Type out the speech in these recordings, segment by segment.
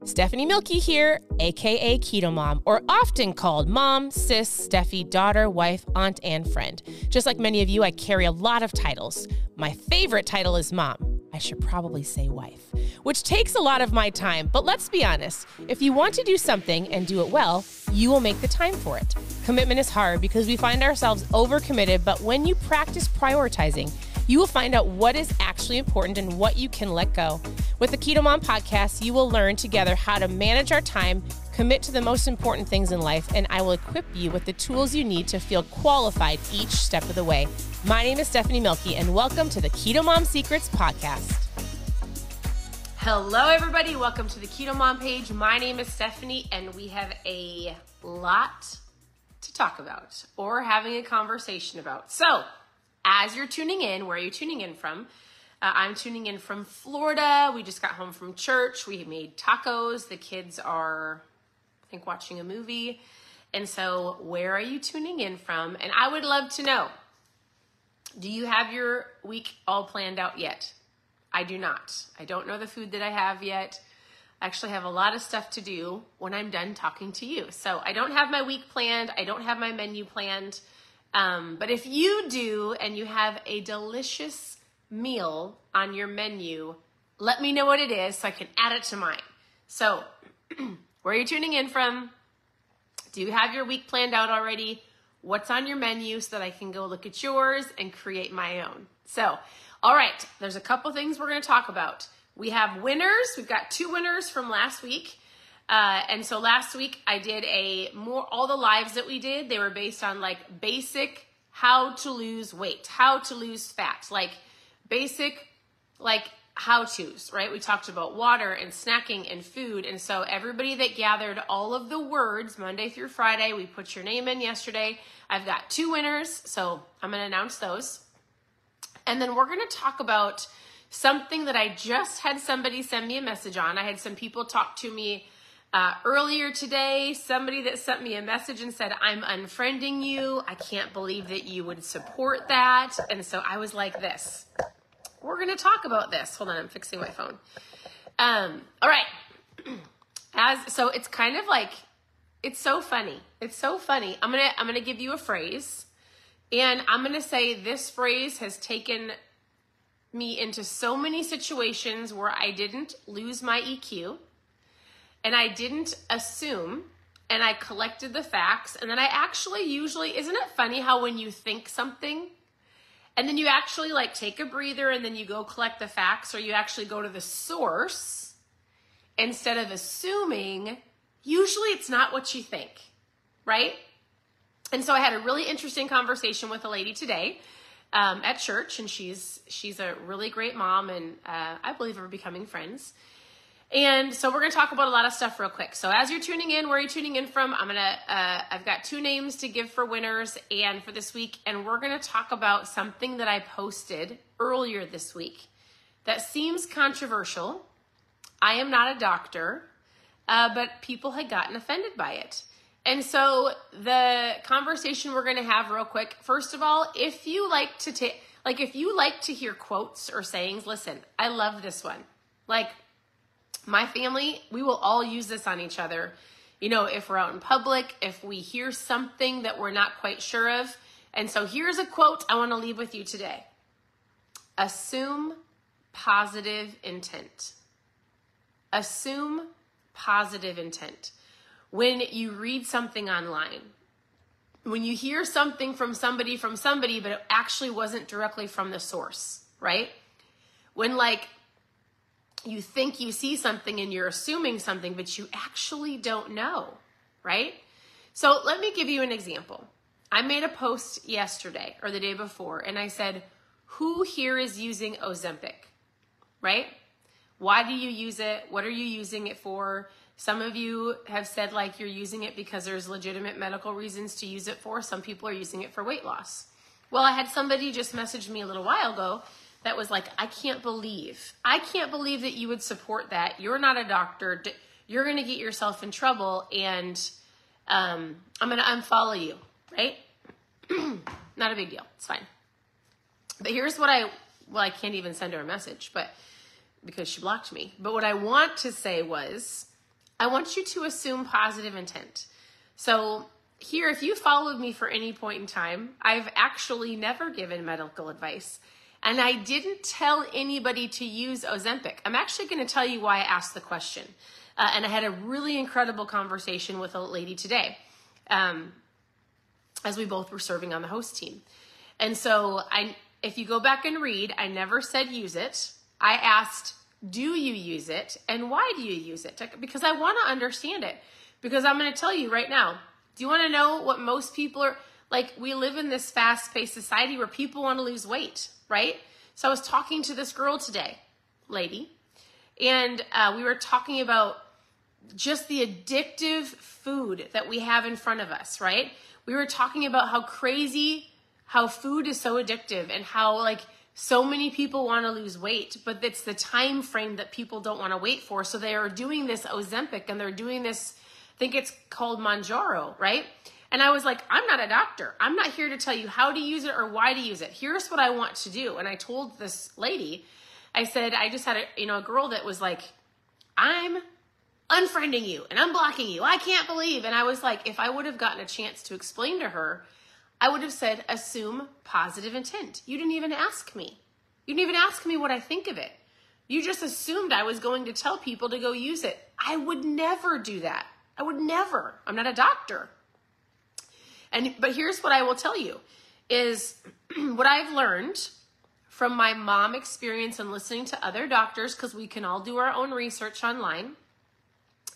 Stephanie Milky here, aka KetoMom, or often called mom, sis, Steffi, daughter, wife, aunt, and friend. Just like many of you, I carry a lot of titles. My favorite title is mom. I should probably say wife, which takes a lot of my time. But let's be honest, if you want to do something and do it well, you will make the time for it. Commitment is hard because we find ourselves overcommitted, but when you practice prioritizing, you will find out what is actually important and what you can let go. With the KetoMom podcast, you will learn together how to manage our time, commit to the most important things in life, and I will equip you with the tools you need to feel qualified each step of the way. My name is Stephanie Milky, and welcome to the KetoMom Secrets podcast. Hello, everybody. Welcome to the KetoMom page. My name is Stephanie, and we have a lot to talk about or having a conversation about. So, as you're tuning in, where are you tuning in from? I'm tuning in from Florida. We just got home from church. We made tacos. The kids are, I think, watching a movie. And so where are you tuning in from? And I would love to know, do you have your week all planned out yet? I do not. I don't know the food that I have yet. I actually have a lot of stuff to do when I'm done talking to you. So I don't have my week planned. I don't have my menu planned. But if you do and you have a delicious meal on your menu, let me know what it is so I can add it to mine. So where are you tuning in from? Do you have your week planned out already? What's on your menu so that I can go look at yours and create my own? So, all right, there's a couple things we're going to talk about. We have winners. We've got 2 winners from last week. And so last week I did all the lives that we did, they were based on like basic how to lose weight, how to lose fat, like basic, like how-tos, right? We talked about water and snacking and food. And so everybody that gathered all of the words Monday through Friday, we put your name in yesterday. I've got 2 winners. So I'm going to announce those. And then we're going to talk about something that I just had somebody send me a message on. I had some people talk to me earlier today, somebody that sent me a message and said, I'm unfriending you. I can't believe that you would support that. And so I was like this. We're going to talk about this. Hold on, I'm fixing my phone. All right. So it's kind of like, it's so funny. It's so funny. I'm going to give you a phrase, and I'm going to say this phrase has taken me into so many situations where I didn't lose my EQ. And I didn't assume, and I collected the facts, and then I actually usually, isn't it funny how when you think something, and then you actually like take a breather, and then you go collect the facts, or you actually go to the source, instead of assuming, usually it's not what you think, right? And so I had a really interesting conversation with a lady today at church, and she's a really great mom, and I believe we're becoming friends. And so we're going to talk about a lot of stuff real quick. So as you're tuning in, where are you tuning in from? I've got 2 names to give for winners and for this week. And we're going to talk about something that I posted earlier this week that seems controversial. I am not a doctor, but people had gotten offended by it. And so the conversation we're going to have real quick, first of all, if you like to hear quotes or sayings, listen, I love this one. Like, my family, we will all use this on each other. You know, if we're out in public, if we hear something that we're not quite sure of. And so here's a quote I want to leave with you today. Assume positive intent. Assume positive intent. When you read something online, when you hear something from somebody, but it actually wasn't directly from the source, right? When you think you see something and you're assuming something, but you actually don't know, right? So let me give you an example. I made a post yesterday or the day before, and I said, who here is using Ozempic, right? Why do you use it? What are you using it for? Some of you have said like you're using it because there's legitimate medical reasons to use it for. Some people are using it for weight loss. Well, I had somebody just message me a little while ago that was like, I can't believe that you would support that. You're not a doctor. You're going to get yourself in trouble, and I'm going to unfollow you, right? Not a big deal. It's fine. But here's what I can't even send her a message, but because she blocked me. But what I want to say was, I want you to assume positive intent. So here, if you followed me for any point in time, I've actually never given medical advice. And I didn't tell anybody to use Ozempic. I'm actually going to tell you why I asked the question. And I had a really incredible conversation with a lady today as we both were serving on the host team. And so if you go back and read, I never said use it. I asked, do you use it? And why do you use it? Because I want to understand it. Because I'm going to tell you right now, do you want to know what most people are, like, we live in this fast-paced society where people want to lose weight, right? So I was talking to this girl today, lady, and we were talking about just the addictive food that we have in front of us, right? We were talking about how food is so addictive and how, like, so many people want to lose weight, but it's the time frame that people don't want to wait for. So they are doing this Ozempic and they're doing this, I think it's called Mounjaro, right? And I was like, I'm not a doctor. I'm not here to tell you how to use it or why to use it. Here's what I want to do. And I told this lady, I said, I just had a girl that was like, I'm unfriending you and I'm blocking you. I can't believe. And I was like, if I would have gotten a chance to explain to her, I would have said, assume positive intent. You didn't even ask me. You didn't even ask me what I think of it. You just assumed I was going to tell people to go use it. I would never do that. I would never. I'm not a doctor. But here's what I will tell you is what I've learned from my mom experience and listening to other doctors, because we can all do our own research online,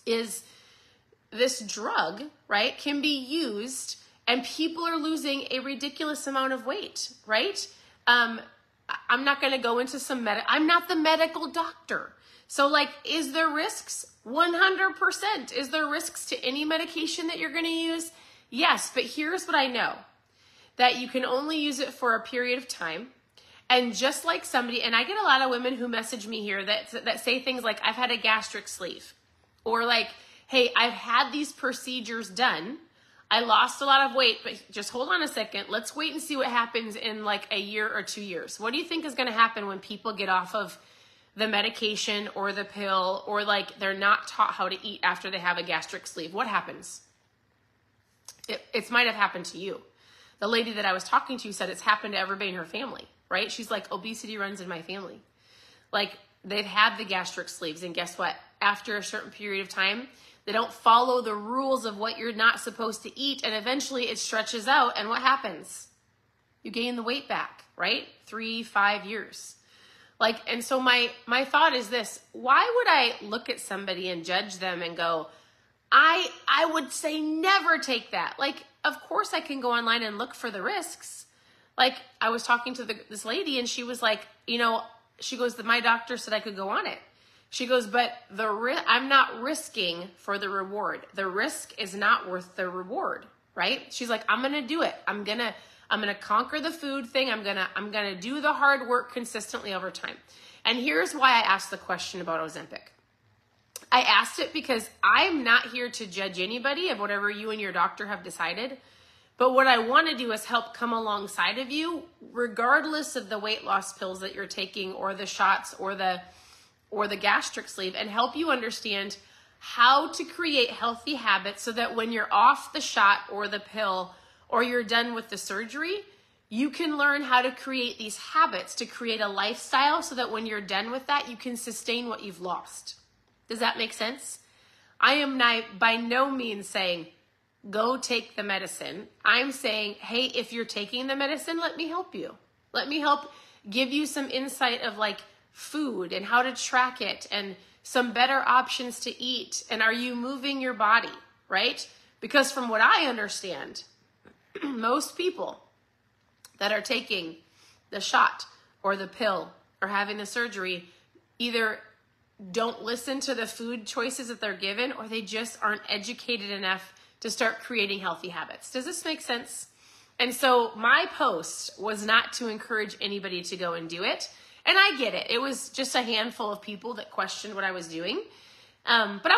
is this drug, right, can be used and people are losing a ridiculous amount of weight, right? I'm not going to go into I'm not the medical doctor. So, like, is there risks? 100%. Is there risks to any medication that you're going to use? Yes, but here's what I know, that you can only use it for a period of time. And just like somebody, and I get a lot of women who message me here that say things like, I've had a gastric sleeve, or like, hey, I've had these procedures done. I lost a lot of weight, but just hold on a second. Let's wait and see what happens in like a year or 2 years. What do you think is going to happen when people get off of the medication or the pill, or like they're not taught how to eat after they have a gastric sleeve? What happens? It might have happened to you. The lady that I was talking to said it's happened to everybody in her family, right? She's like, obesity runs in my family. Like, they've had the gastric sleeves, and guess what? After a certain period of time, they don't follow the rules of what you're not supposed to eat, and eventually it stretches out, and what happens? You gain the weight back, right? 3-5 years. Like, and so my thought is this: why would I look at somebody and judge them and go, I would say never take that? Like, of course I can go online and look for the risks. Like, I was talking to this lady, and she was like, she goes, my doctor said I could go on it. She goes, but I'm not risking for the reward. The risk is not worth the reward, right? She's like, I'm going to do it. I'm going to conquer the food thing. I'm going to do the hard work consistently over time. And here's why I asked the question about Ozempic. I asked it because I'm not here to judge anybody of whatever you and your doctor have decided. But what I want to do is help come alongside of you, regardless of the weight loss pills that you're taking, or the shots, or the gastric sleeve, and help you understand how to create healthy habits so that when you're off the shot or the pill, or you're done with the surgery, you can learn how to create these habits to create a lifestyle so that when you're done with that, you can sustain what you've lost. Does that make sense? I am by no means saying, go take the medicine. I'm saying, hey, if you're taking the medicine, let me help you. Let me help give you some insight of like food and how to track it and some better options to eat. And are you moving your body, right? Because from what I understand, most people that are taking the shot or the pill or having the surgery either don't listen to the food choices that they're given, or they just aren't educated enough to start creating healthy habits. Does this make sense? And so my post was not to encourage anybody to go and do it. And I get it. It was just a handful of people that questioned what I was doing. But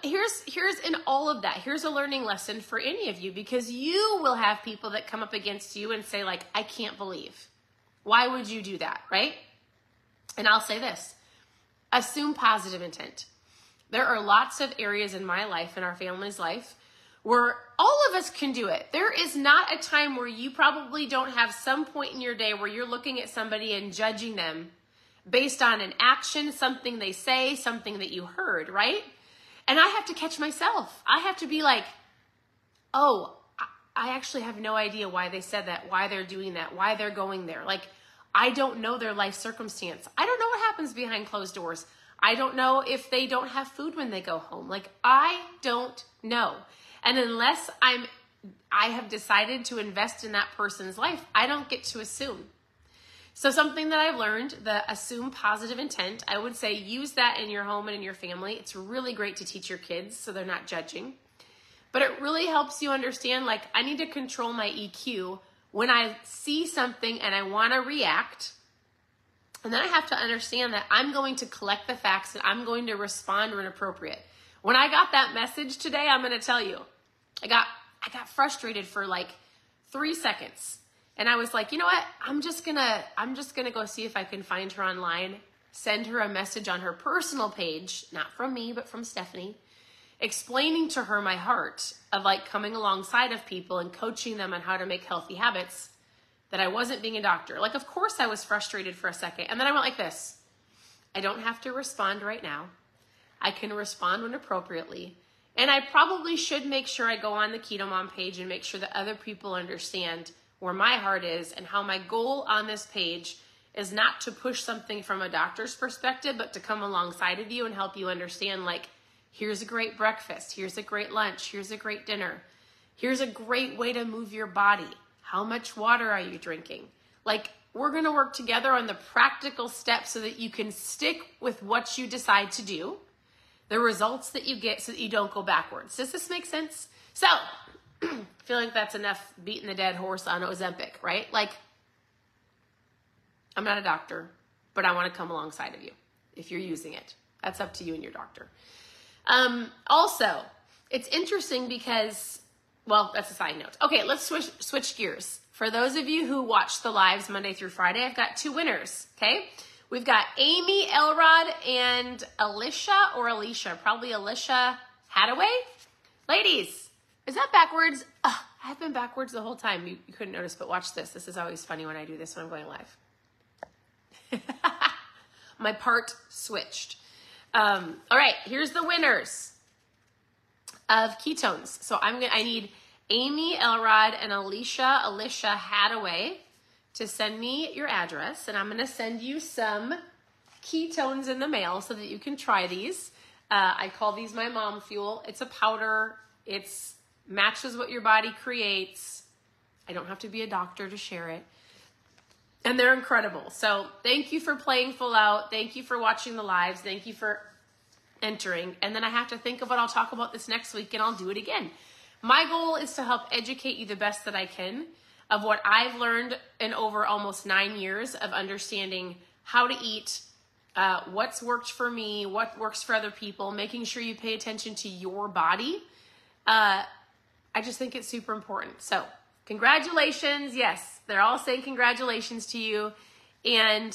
here's in all of that, here's a learning lesson for any of you, because you will have people that come up against you and say like, I can't believe. Why would you do that, right? And I'll say this: assume positive intent. There are lots of areas in my life, in our family's life, where all of us can do it. There is not a time where you probably don't have some point in your day where you're looking at somebody and judging them based on an action, something they say, something that you heard, right? And I have to catch myself. I have to be like, oh, I actually have no idea why they said that, why they're doing that, why they're going there. Like, I don't know their life circumstance. I don't know what happens behind closed doors. I don't know if they don't have food when they go home. Like, I don't know. And unless I have decided to invest in that person's life, I don't get to assume. So something that I've learned, the assume positive intent, I would say use that in your home and in your family. It's really great to teach your kids so they're not judging. But it really helps you understand, like, I need to control my EQ when I see something and I want to react. And then I have to understand that I'm going to collect the facts and I'm going to respond when appropriate. When I got that message today, I'm going to tell you, I got frustrated for like 3 seconds. And I was like, you know what? I'm just gonna go see if I can find her online, send her a message on her personal page, not from me, but from Stephanie, explaining to her my heart of like coming alongside of people and coaching them on how to make healthy habits, that I wasn't being a doctor. Like, of course I was frustrated for a second. And then I went like this. I don't have to respond right now. I can respond when appropriately. And I probably should make sure I go on the KetoMom page and make sure that other people understand where my heart is and how my goal on this page is not to push something from a doctor's perspective, but to come alongside of you and help you understand, like, here's a great breakfast, here's a great lunch, here's a great dinner, here's a great way to move your body. How much water are you drinking? Like, we're going to work together on the practical steps so that you can stick with what you decide to do, the results that you get so that you don't go backwards. Does this make sense? So, I feel like that's enough beating the dead horse on Ozempic, right? Like, I'm not a doctor, but I want to come alongside of you if you're using it. That's up to you and your doctor. Also, it's interesting because, well, that's a side note. Okay, let's switch gears. For those of you who watch the lives Monday through Friday, I've got 2 winners, okay? We've got Amy Elrod and Alicia, probably Alicia Hadaway. Ladies, is that backwards? I've been backwards the whole time. You couldn't notice, but watch this. This is always funny when I do this when I'm going live. My part switched. All right, here's the winners of ketones. So I need Amy Elrod and Alicia Hadaway to send me your address, and I'm going to send you some ketones in the mail so that you can try these. I call these my mom fuel. It's a powder. It's matches what your body creates. I don't have to be a doctor to share it. And they're incredible. So thank you for playing full out. Thank you for watching the lives. Thank you for entering. And then I have to think of what I'll talk about this next week, and I'll do it again. My goal is to help educate you the best that I can of what I've learned in over almost 9 years of understanding how to eat, what's worked for me, what works for other people, making sure you pay attention to your body. I just think it's super important. So congratulations. Yes, they're all saying congratulations to you. And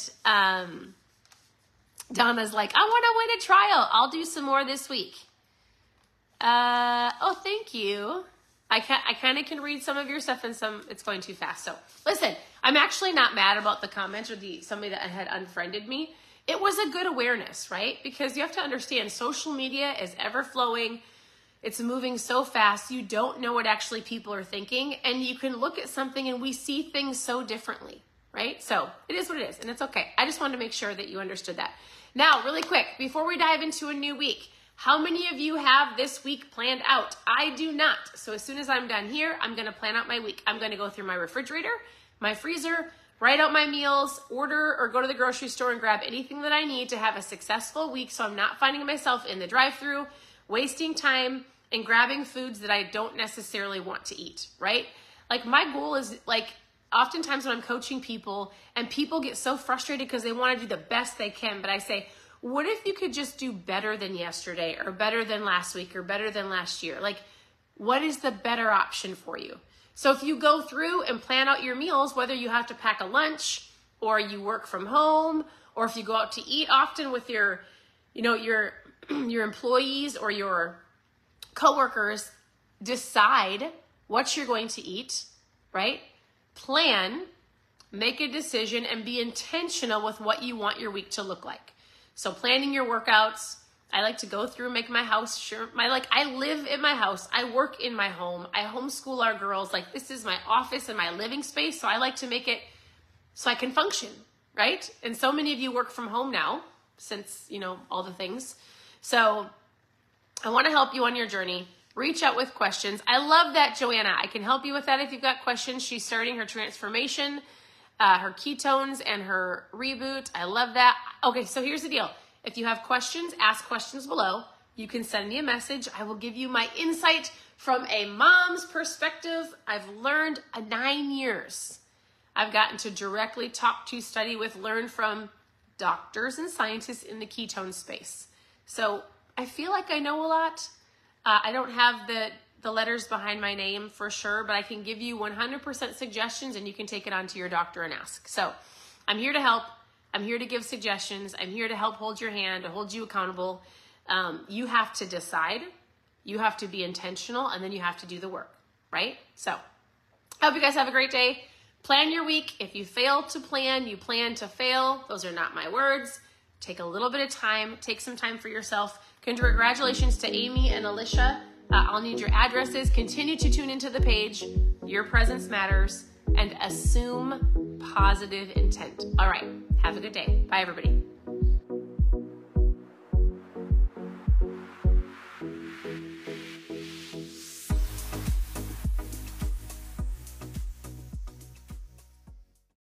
Donna's like, I want to win a trial. I'll do some more this week. Oh, thank you. I kind of can read some of your stuff and some it's going too fast. So listen, I'm actually not mad about the comment or somebody that had unfriended me. It was a good awareness, right? Because you have to understand social media is ever flowing. It's moving so fast. You don't know what actually people are thinking, and you can look at something and we see things so differently, right? So it is what it is, and it's okay. I just wanted to make sure that you understood that. Now, really quick, before we dive into a new week, how many of you have this week planned out? I do not. So as soon as I'm done here, I'm going to plan out my week. I'm going to go through my refrigerator, my freezer, write out my meals, order or go to the grocery store and grab anything that I need to have a successful week so I'm not finding myself in the drive-thru, wasting time, and grabbing foods that I don't necessarily want to eat, right? Like, my goal is, like, oftentimes when I'm coaching people and people get so frustrated because they want to do the best they can, but I say, what if you could just do better than yesterday or better than last week or better than last year? Like, what is the better option for you? So if you go through and plan out your meals, whether you have to pack a lunch or you work from home, or if you go out to eat often with your your employees or your coworkers decide what you're going to eat, right? Plan, make a decision, and be intentional with what you want your week to look like. So planning your workouts. I like to go through, make my house sure. I live in my house. I work in my home. I homeschool our girls. Like, this is my office and my living space. So I like to make it so I can function, right? And so many of you work from home now since, all the things. So I want to help you on your journey. Reach out with questions. I love that, Joanna. I can help you with that if you've got questions. She's starting her transformation, her ketones, and her reboot. I love that. Okay, so here's the deal. If you have questions, ask questions below. You can send me a message. I will give you my insight from a mom's perspective. I've learned 9 years. I've gotten to directly talk to, study with, learn from doctors and scientists in the ketone space. So I feel like I know a lot. I don't have the letters behind my name for sure, but I can give you 100% suggestions, and you can take it on to your doctor and ask. So I'm here to help. I'm here to give suggestions. I'm here to help hold your hand, to hold you accountable. You have to decide. You have to be intentional, and then you have to do the work, right? So I hope you guys have a great day. Plan your week. If you fail to plan, you plan to fail. Those are not my words. Take a little bit of time. Take some time for yourself. Congratulations to Amy and Alicia. I'll need your addresses. Continue to tune into the page. Your presence matters. And assume positive intent. All right. Have a good day. Bye, everybody.